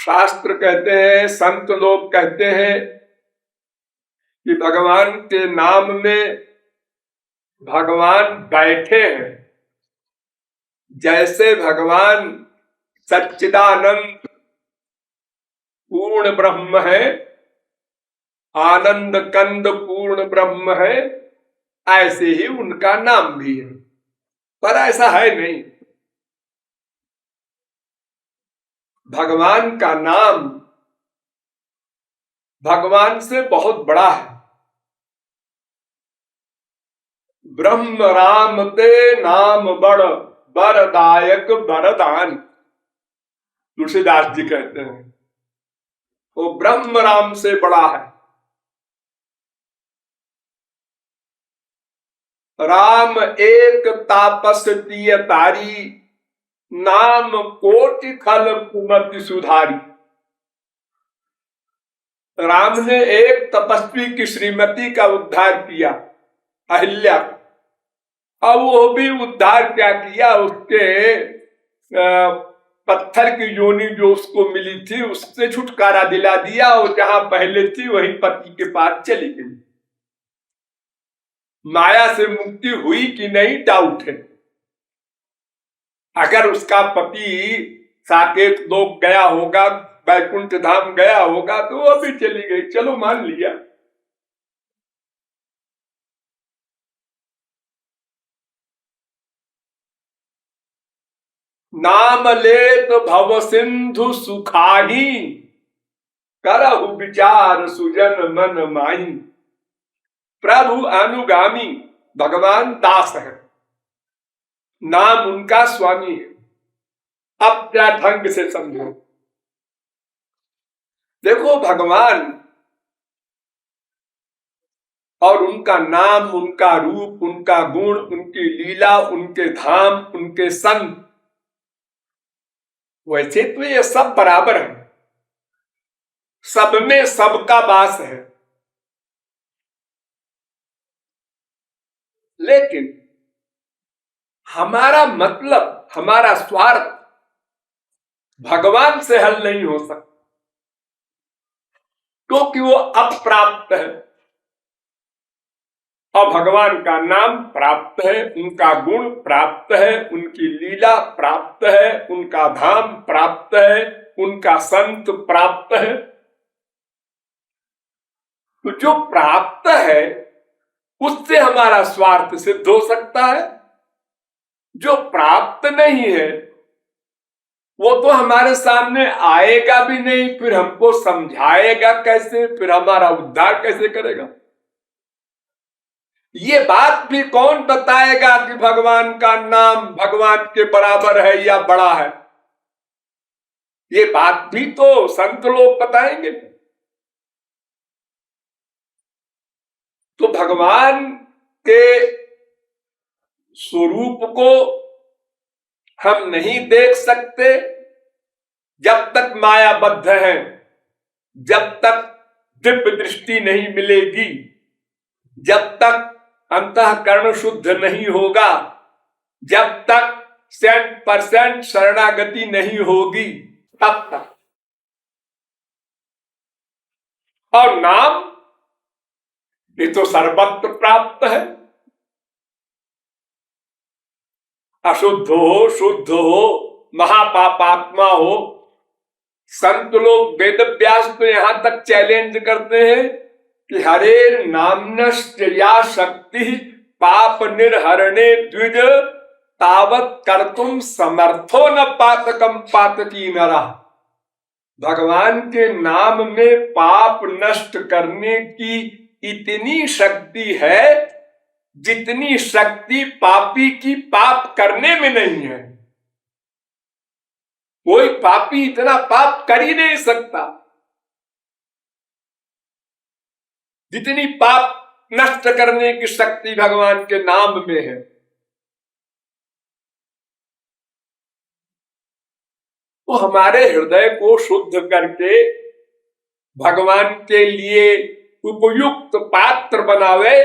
शास्त्र कहते हैं, संत लोग कहते हैं कि भगवान के नाम में भगवान बैठे हैं। जैसे भगवान सच्चिदानंद पूर्ण ब्रह्म है, आनंद कंद पूर्ण ब्रह्म है, ऐसे ही उनका नाम भी है। पर ऐसा है नहीं। भगवान का नाम भगवान से बहुत बड़ा है। ब्रह्म राम ते नाम बड़ वरदायक वरदान, तुलसीदास जी कहते हैं। वो ब्रह्म राम से बड़ा है। राम एक तापस दिय तारी, नाम कोटि खल कुमति सुधारी। राम ने एक तपस्वी की श्रीमती का उद्धार किया, अहिल्या। अब वो भी उद्धार क्या किया, उसके पत्थर की योनि जो उसको मिली थी उससे छुटकारा दिला दिया। और जहां पहले थी वही पति के पास चली गई। माया से मुक्ति हुई कि नहीं, डाउट है। अगर उसका पति साकेत लोक गया होगा, वैकुंठ धाम गया होगा, तो वो भी चली गई, चलो मान लिया। नाम लेत भव सिंधु सुखाही, करहु विचार सुजन मन माही। प्रभु अनुगामी भगवान दास है, नाम उनका स्वामी है। अब क्या ढंग से समझो। देखो, भगवान और उनका नाम, उनका रूप, उनका गुण, उनकी लीला, उनके धाम, उनके संत, वैसे तो ये सब बराबर है। सब में सबका वास है। लेकिन हमारा मतलब, हमारा स्वार्थ भगवान से हल नहीं हो सकता, क्योंकि वो अप्राप्त है। और भगवान का नाम प्राप्त है, उनका गुण प्राप्त है, उनकी लीला प्राप्त है, उनका धाम प्राप्त है, उनका संत प्राप्त है। तो जो प्राप्त है उससे हमारा स्वार्थ सिद्ध हो सकता है। जो प्राप्त नहीं है वो तो हमारे सामने आएगा भी नहीं, फिर हमको समझाएगा कैसे, फिर हमारा उद्धार कैसे करेगा। ये बात भी कौन बताएगा कि भगवान का नाम भगवान के बराबर है या बड़ा है। ये बात भी तो संत लोग बताएंगे। तो भगवान के स्वरूप को हम नहीं देख सकते जब तक मायाबद्ध है, जब तक दिव्य दृष्टि नहीं मिलेगी, जब तक अंतःकरण शुद्ध नहीं होगा, जब तक 100% शरणागति नहीं होगी, तब तक। और नाम ये तो सर्वत्र प्राप्त है। अशुद्ध हो, शुद्ध हो, महापापात्मा हो, संत लोग वेद व्यास तो यहां तक चैलेंज करते हैं कि हरे नाम्नश्चया शक्ति पाप निर्हरणे द्विज, तावत कर्तुम समर्थो न पातकम पातकी नरा। भगवान के नाम में पाप नष्ट करने की इतनी शक्ति है जितनी शक्ति पापी की पाप करने में नहीं है। कोई पापी इतना पाप कर ही नहीं सकता जितनी पाप नष्ट करने की शक्ति भगवान के नाम में है। तो हमारे हृदय को शुद्ध करके भगवान के लिए उपयुक्त पात्र बनावे,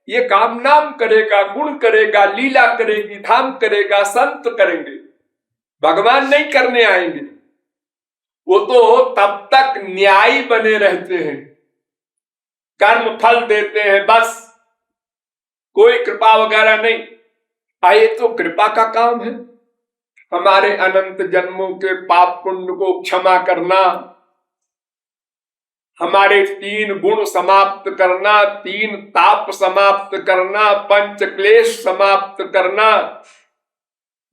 ये काम नाम करेगा, गुण करेगा, लीला करेगी, धाम करेगा, संत करेंगे, भगवान नहीं करने आएंगे। वो तो तब तक न्यायी बने रहते हैं, कर्म फल देते हैं, बस कोई कृपा वगैरह नहीं। आए तो कृपा का काम है हमारे अनंत जन्मों के पाप पुण्य को क्षमा करना, हमारे 3 गुण समाप्त करना, 3 ताप समाप्त करना, 5 क्लेश समाप्त करना,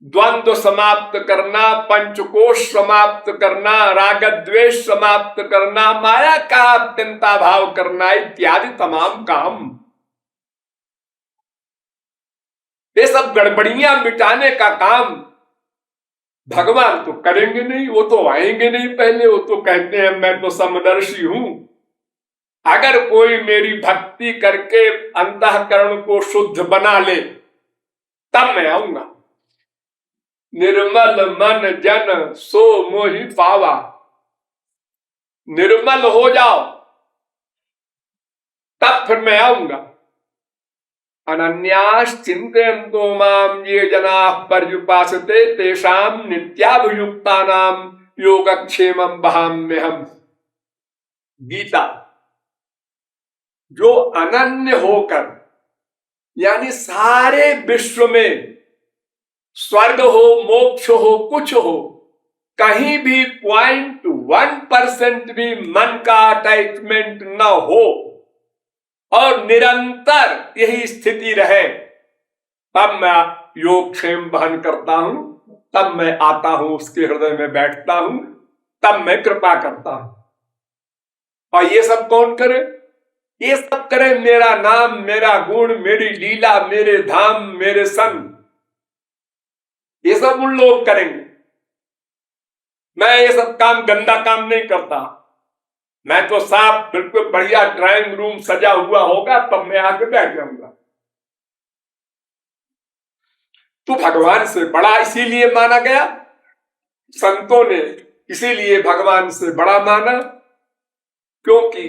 द्वंद्व समाप्त करना, 5 कोश समाप्त करना, राग द्वेष समाप्त करना, माया का अत्यंता भाव करना, इत्यादि तमाम काम। ये सब गड़बड़ियां मिटाने का काम भगवान तो करेंगे नहीं, वो तो आएंगे नहीं पहले। वो तो कहते हैं मैं तो समदर्शी हूं, अगर कोई मेरी भक्ति करके अंतःकरण को शुद्ध बना ले तब मैं आऊंगा। निर्मल मन जन सो मोहि पावा, निर्मल हो जाओ तब फिर मैं आऊंगा। अनन्यास चिंतयन्तो माम ये जनाः पर्युपासते तेषां नित्याभियुक्तानां योगक्षेमं वहाम्यहम्। गीता। जो अनन्य होकर, यानी सारे विश्व में स्वर्ग हो मोक्ष हो कुछ हो, कहीं भी 0.1% भी मन का अटैचमेंट न हो और निरंतर यही स्थिति रहे, तब मैं योगक्षेम वहन करता हूं, तब मैं आता हूं उसके हृदय में बैठता हूं, तब मैं कृपा करता हूं। और ये सब कौन करे? ये सब करे मेरा नाम, मेरा गुण, मेरी लीला, मेरे धाम, मेरे संग, ये सब उन लोग करेंगे। मैं ये सब काम, गंदा काम नहीं करता। मैं तो साफ बिल्कुल बढ़िया ड्राइंग रूम सजा हुआ होगा तब मैं आके बैठ जाऊंगा। तू भगवान से बड़ा इसीलिए माना गया, संतों ने इसीलिए भगवान से बड़ा माना, क्योंकि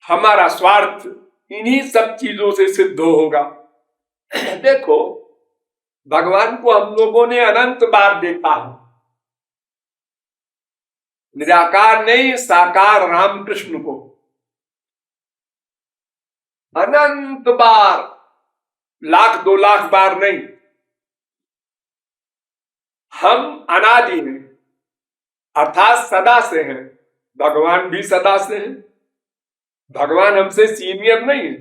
हमारा स्वार्थ इन्हीं सब चीजों से सिद्ध होगा। देखो, भगवान को हम लोगों ने अनंत बार देखा है, निराकार नहीं साकार रामकृष्ण को अनंत बार, 1,00,000 2 लाख बार नहीं। हम अनादि हैं, अर्थात सदा से हैं, भगवान भी सदा से हैं। भगवान हमसे सीनियर नहीं है,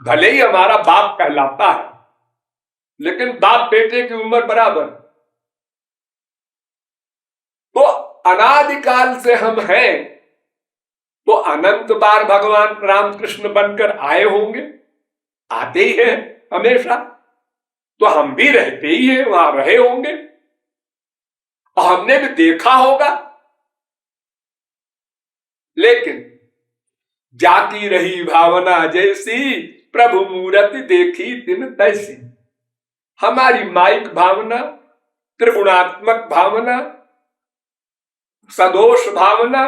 भले ही हमारा बाप कहलाता है, लेकिन बाप बेटे की उम्र बराबर। तो अनादिकाल से हम हैं, तो अनंत बार भगवान रामकृष्ण बनकर आए होंगे, आते ही हैं हमेशा, तो हम भी रहते ही हैं, वहां रहे होंगे और हमने भी देखा होगा। लेकिन जाती रही भावना जैसी, प्रभु मूरति देखी दिन तैसी। हमारी माइक भावना, त्रिगुणात्मक भावना, सदोष भावना,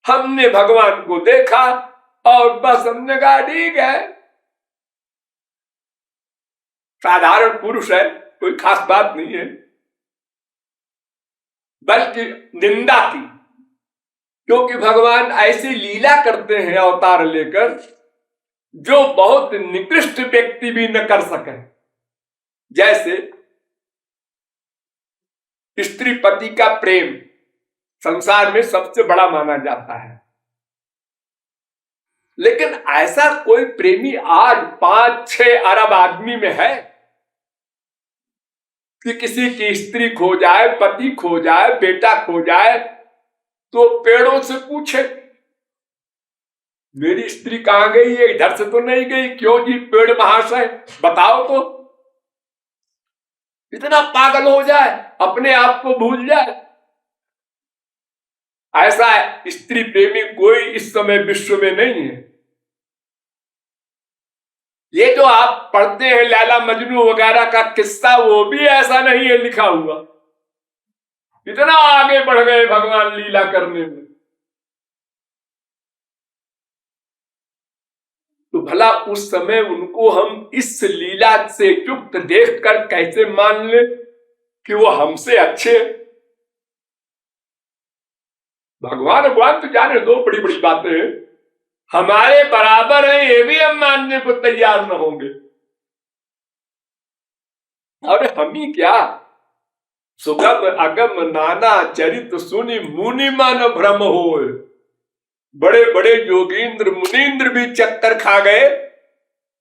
हमने भगवान को देखा और बस हमने कहा ठीक है, साधारण पुरुष है, कोई खास बात नहीं है। बल्कि निंदा की, क्योंकि भगवान ऐसी लीला करते हैं अवतार लेकर जो बहुत निकृष्ट व्यक्ति भी न कर सके। जैसे स्त्री पति का प्रेम संसार में सबसे बड़ा माना जाता है, लेकिन ऐसा कोई प्रेमी आज 5-6 अरब आदमी में है कि किसी की स्त्री खो जाए, पति खो जाए, बेटा खो जाए तो पेड़ों से पूछे मेरी स्त्री कहां गई है, इधर से तो नहीं गई, क्यों जी पेड़ महाशय बताओ तो। इतना पागल हो जाए, अपने आप को भूल जाए। ऐसा स्त्री प्रेमी कोई इस समय विश्व में नहीं है। ये जो आप पढ़ते हैं लैला मजनू वगैरह का किस्सा, वो भी ऐसा नहीं है लिखा हुआ। इतना आगे बढ़ गए भगवान लीला करने में। तो भला उस समय उनको हम इस लीला से युक्त देखकर कैसे मान ले कि वो हमसे अच्छे। भगवान भगवान तो जाने दो, बड़ी बड़ी बातें हैं, हमारे बराबर है ये भी हम मानने को तैयार न होंगे। अरे हम ही क्या, सुगम अगम नाना चरित सुनि मुनि मन भ्रम हो। बड़े बड़े योगींद्र मुनींद्र भी चक्कर खा गए,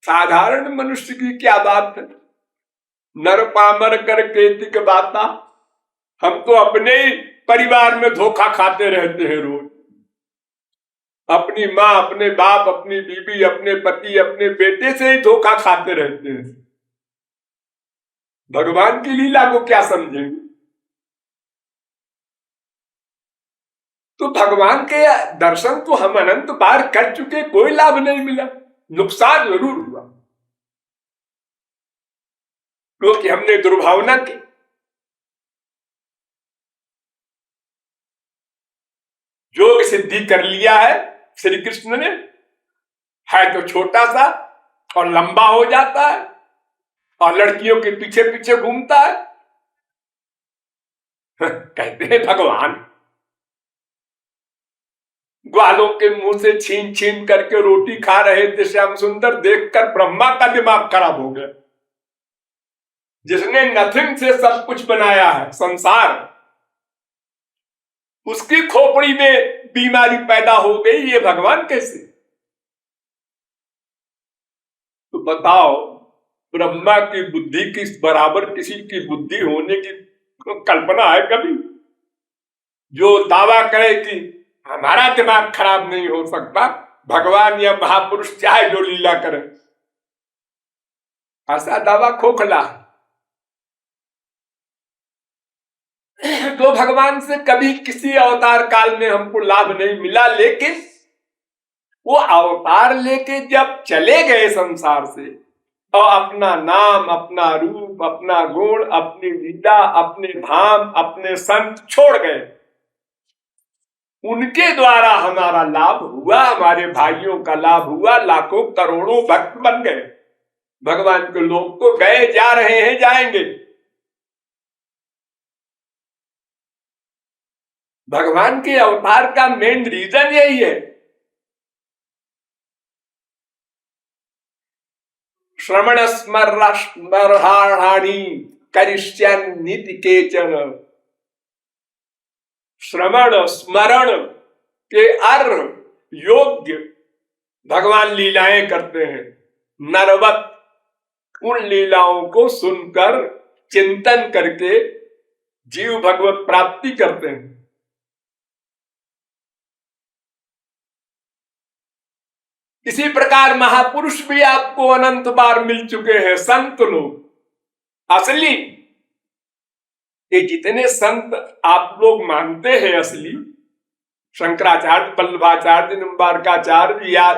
साधारण मनुष्य की क्या बात है। नर पामर कर केतिक बाता, हम तो अपने ही परिवार में धोखा खाते रहते हैं रोज। अपनी माँ, अपने बाप, अपनी बीबी, अपने पति, अपने बेटे से ही धोखा खाते रहते हैं। भगवान की लीला को क्या समझेंगे। तो भगवान के दर्शन तो हम अनंत बार कर चुके, कोई लाभ नहीं मिला, नुकसान जरूर हुआ, क्योंकि हमने दुर्भावना की। योग सिद्धि कर लिया है श्री कृष्ण ने, है तो छोटा सा और लंबा हो जाता है और लड़कियों के पीछे पीछे घूमता है। कहते हैं भगवान ग्वालों के मुंह से छीन छीन करके रोटी खा रहे थे श्याम सुंदर, देखकर ब्रह्मा का दिमाग खराब हो गया। जिसने नथिंग से सब कुछ बनाया है संसार, उसकी खोपड़ी में बीमारी पैदा हो गई, ये भगवान कैसे। तो बताओ, ब्रह्मा की बुद्धि की बराबर किसी की बुद्धि होने की कल्पना है कभी। जो दावा करे कि हमारा दिमाग खराब नहीं हो सकता, भगवान या महापुरुष चाहे जो लीला करे, ऐसा दावा खोखला। तो भगवान से कभी किसी अवतार काल में हमको लाभ नहीं मिला, लेकिन वो अवतार लेके जब चले गए संसार से और अपना नाम, अपना रूप, अपना गुण, अपनी लीला, अपने धाम, अपने संत छोड़ गए, उनके द्वारा हमारा लाभ हुआ, हमारे भाइयों का लाभ हुआ, लाखों करोड़ों भक्त बन गए। भगवान के लोग तो गए, जा रहे हैं, जाएंगे। भगवान के अवतार का मेन रीजन यही है, श्रवण स्मरणानि करिष्यन्निति केचन। श्रवण स्मरण के अर्ह योग्य भगवान लीलाएं करते हैं। नरवत उन लीलाओं को सुनकर चिंतन करके जीव भगवत प्राप्ति करते हैं। इसी प्रकार महापुरुष भी आपको अनंत बार मिल चुके हैं, संत लोग असली। ये जितने संत आप लोग मानते हैं असली, शंकराचार्य, वल्लभाचार्य, निम्बारकाचार्य या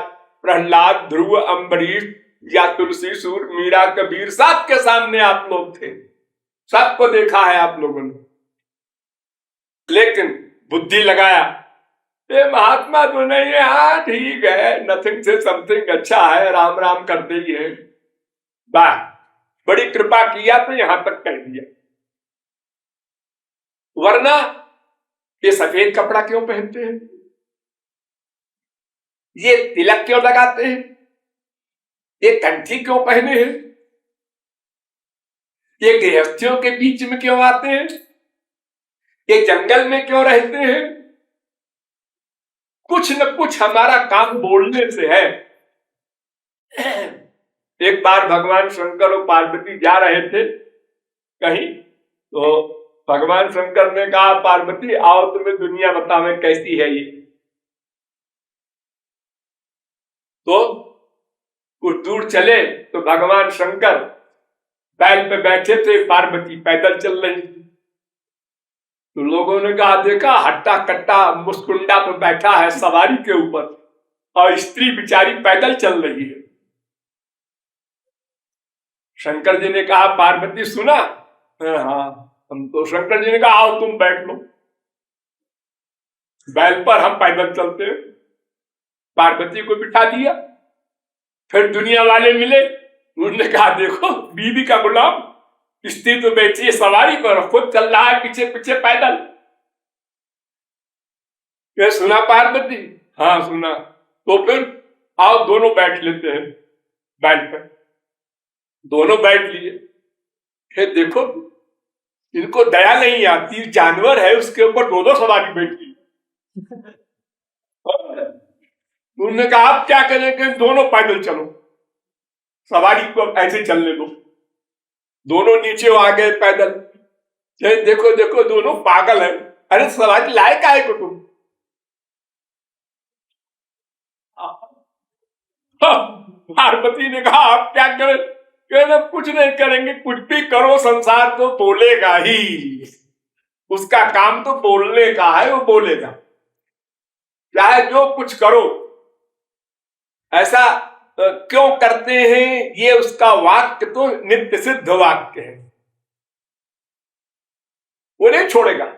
प्रहलाद, ध्रुव, अम्बरीश या तुलसी सूर, मीरा, कबीर, सबके सामने आप लोग थे, सबको देखा है आप लोगों ने। लेकिन बुद्धि लगाया, ये महात्मा तो नहीं है, हाँ ठीक है, नथिंग से समथिंग, अच्छा है, राम राम करते ही है, वाह बड़ी कृपा किया तो यहां तक कह दिया। वरना ये सफेद कपड़ा क्यों पहनते हैं, ये तिलक क्यों लगाते हैं, ये कंठी क्यों पहने हैं, ये गृहस्थियों के बीच में क्यों आते हैं, ये जंगल में क्यों रहते हैं। कुछ न कुछ हमारा काम बोलने से है। एक बार भगवान शंकर और पार्वती जा रहे थे कहीं, तो भगवान शंकर ने कहा, पार्वती आओ तुम्हें दुनिया बतावे कैसी है ये। तो कुछ दूर चले तो भगवान शंकर बैल पे बैठे थे, पार्वती पैदल चल रही थी। तो लोगों ने कहा, देखा हट्टा कट्टा मुस्कुंडा पे बैठा है सवारी के ऊपर और स्त्री बिचारी पैदल चल रही है। शंकर जी ने कहा, पार्वती सुना? हाँ। हम तो शंकर जी ने कहा, आओ तुम बैठ लो, बैल पर हम पैदल चलते हैं। पार्वती को बिठा दिया। फिर दुनिया वाले मिले, उन्होंने कहा, देखो बीबी का गुलाम, स्त्री तो बैठी है सवारी पर, खुद चल रहा है पीछे पीछे पैदल। क्या सुना पार्वती? हाँ सुना। तो फिर आओ दोनों बैठ लेते हैं। बैठ पर दोनों बैठ लिए। फिर देखो इनको दया नहीं आती, जानवर है उसके ऊपर दो दो सवारी बैठी। उन्होंने कहा आप क्या करेंगे? दोनों पैदल चलो, सवारी को ऐसे चलने दो। दोनों नीचे आ गए पैदल। देखो देखो दोनों पागल है। अरे सवारी लाए काहे को तुम? पार्वती ने कहा आप क्या करें? कहना कुछ नहीं करेंगे, कुछ भी करो संसार तो बोलेगा ही, उसका काम तो बोलने का है, वो बोलेगा चाहे जो कुछ करो। ऐसा क्यों करते हैं? ये उसका वाक्य तो नित्य सिद्ध वाक्य है, वो नहीं छोड़ेगा।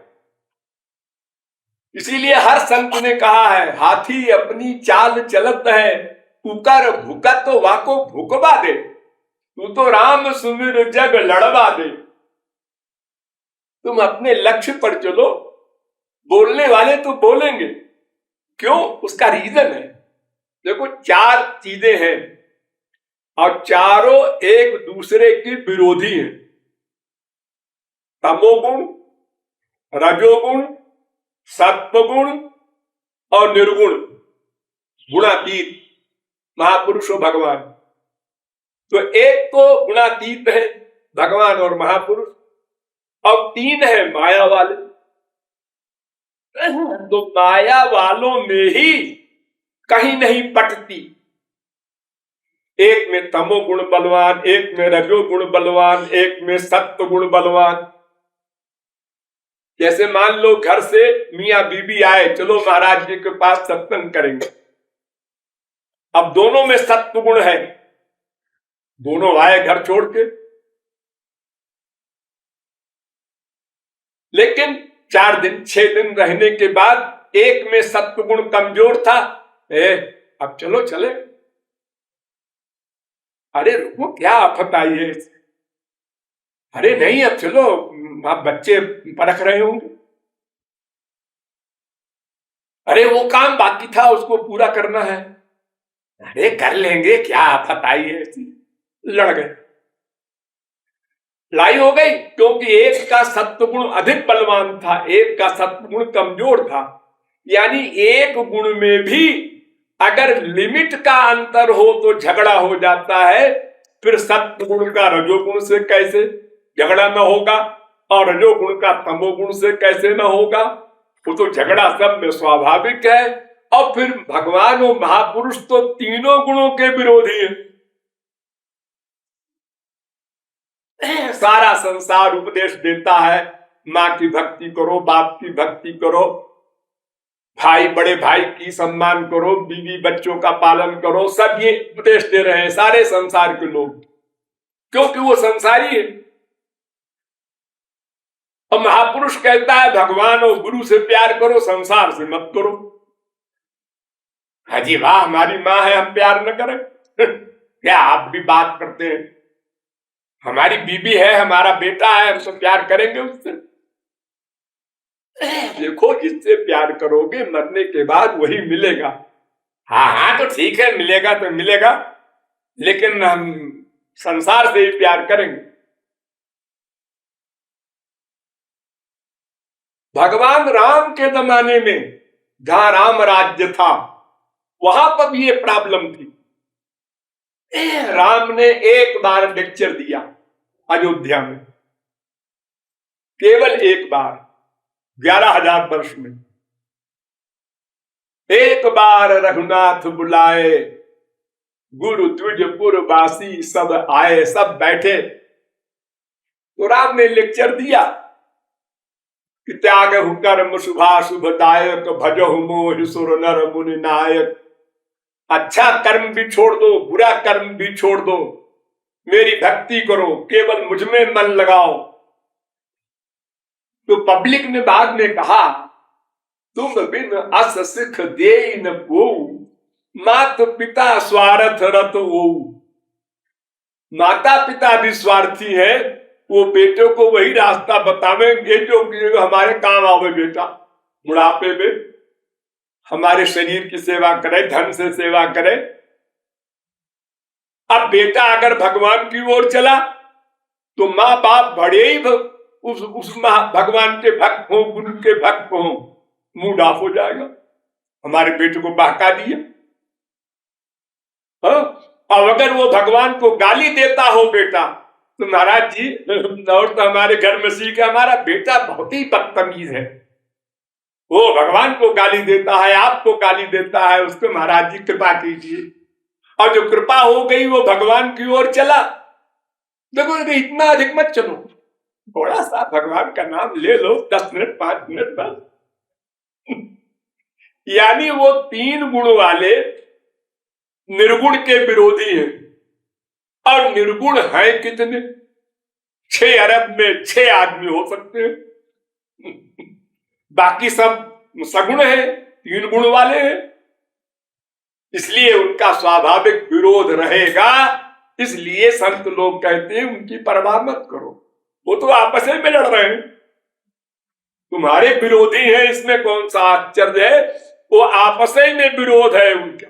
इसीलिए हर संत ने कहा है हाथी अपनी चाल चलत है, पुकार भूकत तो वाको भूकवा दे, तू तो राम सुमिर जग लड़वा दे। तुम अपने लक्ष्य पर चलो, बोलने वाले तो बोलेंगे। क्यों? उसका रीजन है। देखो चार चीजें हैं और चारों एक दूसरे के विरोधी हैं। तमोगुण, रजोगुण, सत्वगुण और निर्गुण, गुणातीत महापुरुष और भगवान। तो एक तो गुणातीत है भगवान और महापुरुष, और तीन है माया वाले। तो माया वालों में ही कहीं नहीं पटती। एक में तमोगुण बलवान, एक में रजोगुण बलवान, एक में सत्व गुण बलवान। जैसे मान लो घर से मियां बीबी आए, चलो महाराज जी के पास सत्संग करेंगे। अब दोनों में सत्व गुण है, दोनों आए घर छोड़ के, लेकिन 4 दिन 6 दिन रहने के बाद एक में सत्व गुण कमजोर था। अब चलो चले। अरे रुको क्या आफत आई है? अरे नहीं अब चलो, आप बच्चे परख रहे होंगे। अरे वो काम बाकी था उसको पूरा करना है। अरे कर लेंगे, क्या आफत आई है? लड़ गए, लड़ाई हो गई, क्योंकि एक का सत्वगुण अधिक बलवान था, एक का सत्वगुण कमजोर था। यानी एक गुण में भी अगर लिमिट का अंतर हो तो झगड़ा हो जाता है। फिर सत्वगुण का रजोगुण से कैसे झगड़ा न होगा, और रजोगुण का तमोगुण से कैसे न होगा? वो तो झगड़ा सब में स्वाभाविक है। और फिर भगवान और महापुरुष तो तीनों गुणों के विरोधी हैं। सारा संसार उपदेश देता है, माँ की भक्ति करो, बाप की भक्ति करो, भाई बड़े भाई की सम्मान करो, बीवी बच्चों का पालन करो। सब ये उपदेश दे रहे हैं सारे संसार के लोग, क्योंकि वो संसारी है। और महापुरुष कहता है भगवान और गुरु से प्यार करो, संसार से मत करो। हाजी वाह, हमारी माँ है हम प्यार न करें? क्या आप भी बात करते हैं? हमारी बीबी है, हमारा बेटा है, हम सब प्यार करेंगे उससे? देखो जिससे प्यार करोगे मरने के बाद वही मिलेगा। हाँ हाँ तो ठीक है, मिलेगा तो मिलेगा, लेकिन हम संसार से ही प्यार करेंगे। भगवान राम के जमाने में जहां राम राज्य था वहां पर भी ये प्रॉब्लम थी। राम ने एक बार लेक्चर दिया अयोध्या में, केवल एक बार, 11,000 वर्ष में। एक बार रघुनाथ बुलाए, गुरु तुझपुर वासी सब आए। सब बैठे तो राम ने लेक्चर दिया कि त्यागहु कर्म शुभाशुभदायक, भजहु मोहि सुर नर मुनि नायक। अच्छा कर्म भी छोड़ दो, बुरा कर्म भी छोड़ दो, मेरी भक्ति करो, केवल मुझ में मन लगाओ। तो पब्लिक ने बाद में कहा तुम बिन अस सिख दे न को, मात पिता स्वार्थ रत हो। माता पिता भी स्वार्थी है, वो बेटों को वही रास्ता बतावेंगे जो हमारे काम आवे बेटा बुढ़ापे में। हमारे शरीर की सेवा करे, धन से सेवा करे। अब बेटा अगर भगवान की ओर चला तो माँ बाप बड़े ही उस भगवान के भक्त हो, गुरु के भक्त हो, मूड ऑफ हो जाएगा। हमारे बेटे को बहका दिया। और अगर वो भगवान को गाली देता हो बेटा, तो महाराज जी, और तो हमारे घर में सीखा, हमारा बेटा बहुत ही बदतमीज है, वो भगवान को गाली देता है, आपको गाली देता है, उसको महाराज जी कृपा कीजिए। और जो कृपा हो गई वो भगवान की ओर चला। देखो इतना अधिक मत चलो, थोड़ा सा भगवान का नाम ले लो, 10 मिनट 5 मिनट बस। यानी वो 3 गुण वाले निर्गुण के विरोधी हैं। और निर्गुण है कितने? 6 अरब में 6 आदमी हो सकते हैं। बाकी सब सगुण है, 3 गुण वाले हैं, इसलिए उनका स्वाभाविक विरोध रहेगा। इसलिए संत लोग कहते हैं उनकी परवाह मत करो, वो तो आपस में लड़ रहे हैं, तुम्हारे विरोधी हैं, इसमें कौन सा आश्चर्य है? वो आपस में विरोध है उनका,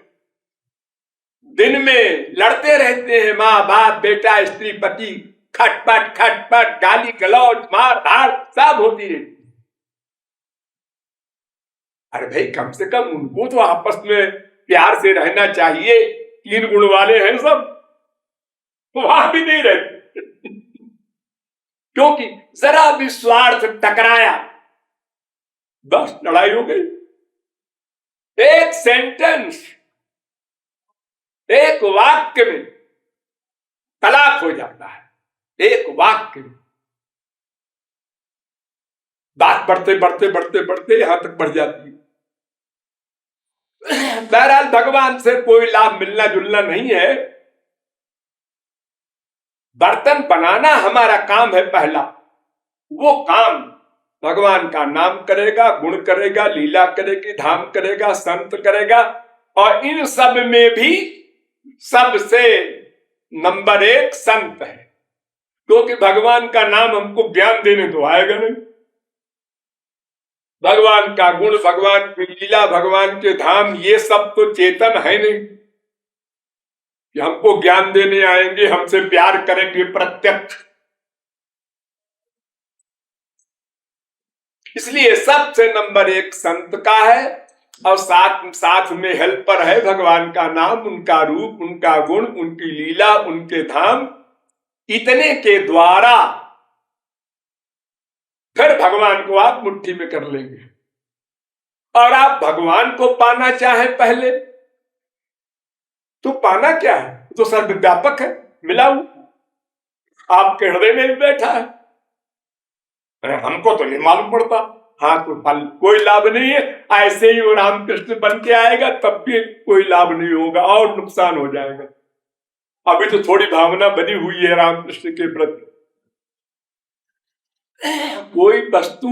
दिन में लड़ते रहते हैं, माँ बाप बेटा स्त्री पति, खटपट खटपट, गाली गलौज मार धार सब होती रहती। अरे भाई कम से कम उनको तो आपस में प्यार से रहना चाहिए। 3 गुण वाले हैं सब, वहां भी नहीं रहते। क्योंकि जरा भी स्वार्थ टकराया बस लड़ाई हो गई। एक सेंटेंस, एक वाक्य में तलाक हो जाता है, एक वाक्य में। बात बढ़ते बढ़ते बढ़ते बढ़ते यहां तक बढ़ जाती है। बहरहाल भगवान से कोई लाभ मिलना जुलना नहीं है। बर्तन बनाना हमारा काम है पहला, वो काम भगवान का नाम करेगा, गुण करेगा, लीला करेगी, धाम करेगा, संत करेगा। और इन सब में भी सबसे नंबर 1 संत है, क्योंकि भगवान का नाम हमको ज्ञान देने तो आएगा नहीं। भगवान का गुण, भगवान की लीला, भगवान के धाम, ये सब तो चेतन है नहीं कि हमको ज्ञान देने आएंगे, हमसे प्यार करेंगे प्रत्यक्ष। इसलिए सबसे नंबर 1 संत का है, और साथ में हेल्पर है भगवान का नाम, उनका रूप, उनका गुण, उनकी लीला, उनके धाम। इतने के द्वारा फिर भगवान को आप मुट्ठी में कर लेंगे। और आप भगवान को पाना चाहे पहले तो पाना क्या है, तो सर्वव्यापक है, मिला हुआ आपके हृदय में भी बैठा है। अरे हमको तो नहीं मालूम पड़ता। हाँ, तो कोई लाभ नहीं है। ऐसे ही वो रामकृष्ण बन के आएगा तब भी कोई लाभ नहीं होगा और नुकसान हो जाएगा। अभी तो थोड़ी भावना बनी हुई है रामकृष्ण के प्रति। कोई वस्तु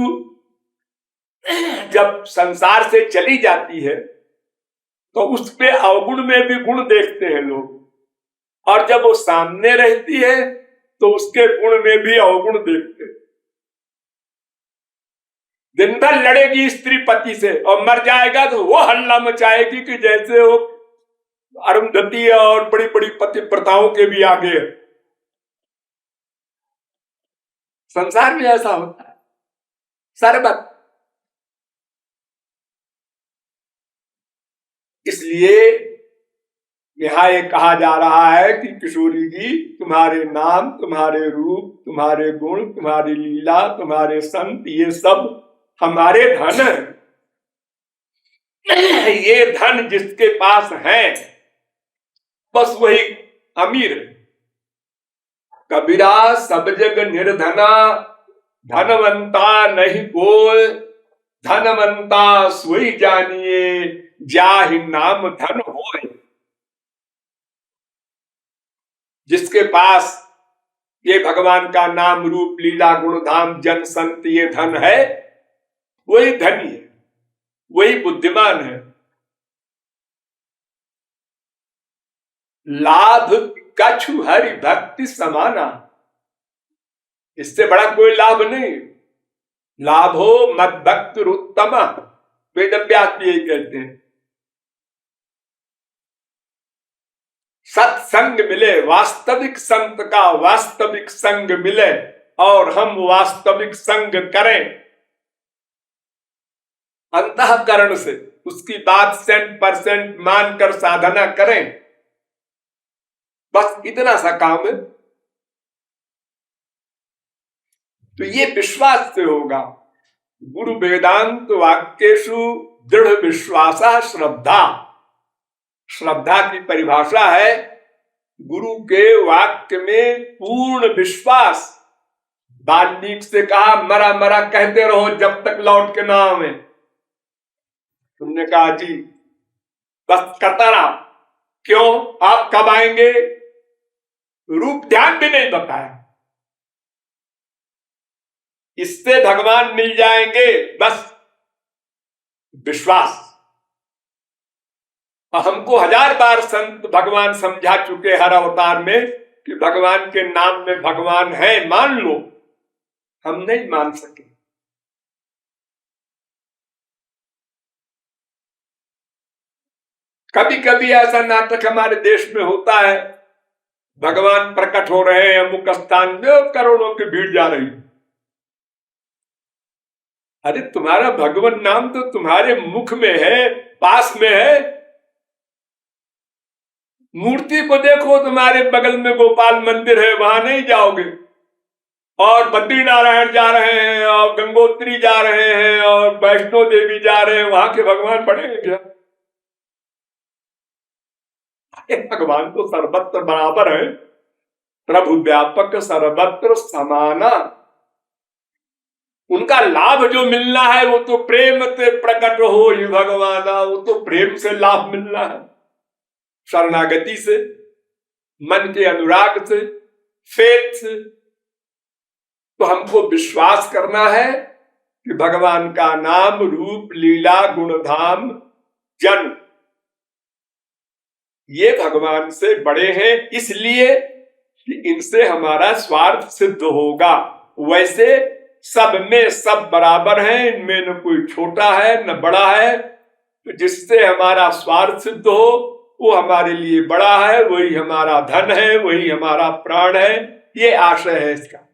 जब संसार से चली जाती है तो उसपे अवगुण में भी गुण देखते हैं लोग, और जब वो सामने रहती है तो उसके गुण में भी अवगुण देखते हैं। दिन भर लड़ेगी स्त्री पति से और मर जाएगा तो वो हल्ला मचाएगी कि जैसे वो अरुंधति और बड़ी बड़ी पतिव्रताओं के भी आगे है। संसार में ऐसा होता है सर्वत। इसलिए यहाँ ये कहा जा रहा है कि किशोरी जी, तुम्हारे नाम, तुम्हारे रूप, तुम्हारे गुण, तुम्हारी लीला, तुम्हारे संत, ये सब हमारे धन है। ये धन जिसके पास है बस वही अमीर है। कबीरा सब जग निर्धना, धनवंता नहीं कोई, धनवंता सोई जानिए, जाहि नाम धन होए। जिसके पास ये भगवान का नाम, रूप, लीला, गुण, धाम, जन, संत, ये धन है, वही धनी है, वही बुद्धिमान है। लाभ कछु हरि भक्ति समाना, इससे बड़ा कोई लाभ नहीं। लाभो मद भक्त उत्तम, वेद व्यास भी यही कहते हैं। सत्संग मिले, वास्तविक संत का वास्तविक संग मिले और हम वास्तविक संग करें अंतःकरण से, उसकी बात 100% मानकर साधना करें, बस इतना सा काम है। तो ये विश्वास से होगा। गुरु वेदांत वाक्येषु दृढ़ विश्वासा श्रद्धा। श्रद्धा की परिभाषा है गुरु के वाक्य में पूर्ण विश्वास। वाल्मीकि से कहा मरा मरा कहते रहो जब तक लौट के ना आवे। तुमने कहा जी बस करता रहा। क्यों? आप कब आएंगे? रूप ध्यान भी नहीं बताया। इससे भगवान मिल जाएंगे, बस विश्वास। हमको 1000 बार संत भगवान समझा चुके हर अवतार में कि भगवान के नाम में भगवान है, मान लो। हम नहीं मान सके। कभी कभी ऐसा नाटक हमारे देश में होता है, भगवान प्रकट हो रहे हैं अमुक स्थान में, करोड़ों की भीड़ जा रही। अरे तुम्हारा भगवान नाम तो तुम्हारे मुख में है, पास में है। मूर्ति को देखो, तुम्हारे बगल में गोपाल मंदिर है, वहां नहीं जाओगे। और बद्रीनारायण जा रहे हैं और गंगोत्री जा रहे हैं और वैष्णो देवी जा रहे हैं, वहां के भगवान पड़ेंगे क्या? भगवान तो सर्वत्र बराबर है। प्रभु व्यापक सर्वत्र समाना। उनका लाभ जो मिलना है वो तो प्रेम से प्रकट हो ही भगवाना, वो तो प्रेम से लाभ मिलना है, शरणागति से, मन के अनुराग से, फेथ से। तो हमको विश्वास करना है कि भगवान का नाम, रूप, लीला, गुणधाम, जन्म ये भगवान से बड़े हैं, इसलिए कि इनसे हमारा स्वार्थ सिद्ध होगा। वैसे सब में सब बराबर हैं, इनमें न कोई छोटा है न बड़ा है। तो जिससे हमारा स्वार्थ सिद्ध हो वो हमारे लिए बड़ा है, वही हमारा धन है, वही हमारा प्राण है। ये आशय है इसका।